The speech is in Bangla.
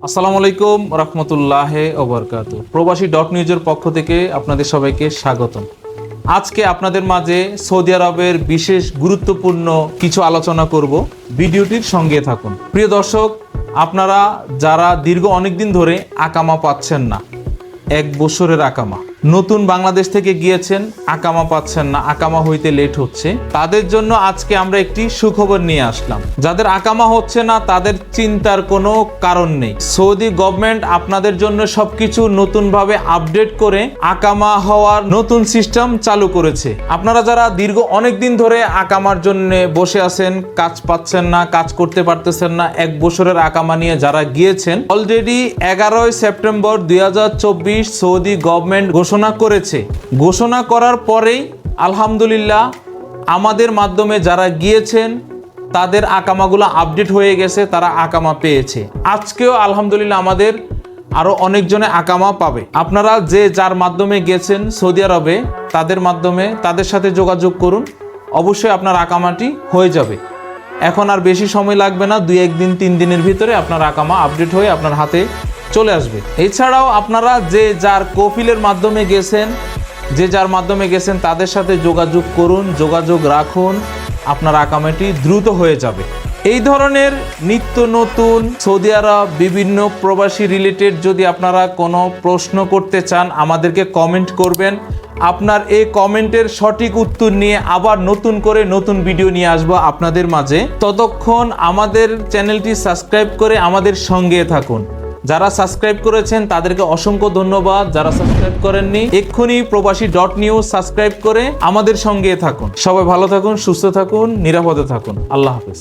আসসালামু আলাইকুম রহমতুল্লাহ ওবরকাতু। প্রবাসী নিউজের পক্ষ থেকে আপনাদের সবাইকে স্বাগতম। আজকে আপনাদের মাঝে সৌদি আরবের বিশেষ গুরুত্বপূর্ণ কিছু আলোচনা করব। ভিডিওটির সঙ্গে থাকুন। প্রিয় দর্শক, আপনারা যারা দীর্ঘ অনেকদিন ধরে আকামা পাচ্ছেন না, 1 বছরের আকামা, নতুন বাংলাদেশ থেকে গিয়েছেন, আকামা পাচ্ছেন না, আকামা হইতে লেট হচ্ছে, তাদের জন্য আজকে আমরা একটি সুখবর নিয়ে আসলাম। যাদের আকামা হচ্ছে না তাদের চিন্তার কোনো কারণ নেই। সৌদি গভর্নমেন্ট আপনাদের জন্য সবকিছু নতুনভাবে আপডেট করে আকামা হওয়ার নতুন সিস্টেম চালু করেছে। আপনারা যারা দীর্ঘ অনেক দিন ধরে আকামার জন্য বসে আছেন, কাজ পাচ্ছেন না, কাজ করতে পারতেছেন না, 1 বছরের আকামা নিয়ে যারা গিয়েছেন, অলরেডি 11 সেপ্টেম্বর 2024 সৌদি গভর্নমেন্ট ঘোষণা করেছে। ঘোষণা করার পরেই আলহামদুলিল্লাহ আমাদের মাধ্যমে যারা গিয়েছেন তাদের আকামাগুলো আপডেট হয়ে গেছে, তারা আকামা পেয়েছে। আজকেও আলহামদুলিল্লাহ আমাদের আরো অনেকজনে আকামা পাবে। আপনারা যে যার মাধ্যমে গেছেন সৌদি আরবে, তাদের মাধ্যমে তাদের সাথে যোগাযোগ করুন, অবশ্যই আপনার আকামাটি হয়ে যাবে। এখন আর বেশি সময় লাগবে না, 2-1 দিন 3 দিনের ভিতরে আপনার আকামা আপডেট হয়ে আপনার হাতে চলে আসবে। এছাড়াও আপনারা যে যার কফিলের মাধ্যমে গেছেন, যে যার মাধ্যমে গেছেন তাদের সাথে যোগাযোগ করুন, যোগাযোগ রাখুন, আপনার আকামাটি দ্রুত হয়ে যাবে। এই ধরনের নিত্য নতুন সৌদি আরব বিভিন্ন প্রবাসী রিলেটেড যদি আপনারা কোনো প্রশ্ন করতে চান, আমাদেরকে কমেন্ট করবেন। আপনার এই কমেন্টের সঠিক উত্তর নিয়ে আবার নতুন করে নতুন ভিডিও নিয়ে আসবো আপনাদের মাঝে। ততক্ষণ আমাদের চ্যানেলটি সাবস্ক্রাইব করে আমাদের সঙ্গে থাকুন। যারা সাবস্ক্রাইব করেছেন তাদেরকে অসংখ্য ধন্যবাদ। যারা সাবস্ক্রাইব করেননি, এক্ষুনি প্রবাসী নিউজ সাবস্ক্রাইব করে আমাদের সঙ্গে থাকুন। সবাই ভালো থাকুন, সুস্থ থাকুন, নিরাপদে থাকুন। আল্লাহ হাফেজ।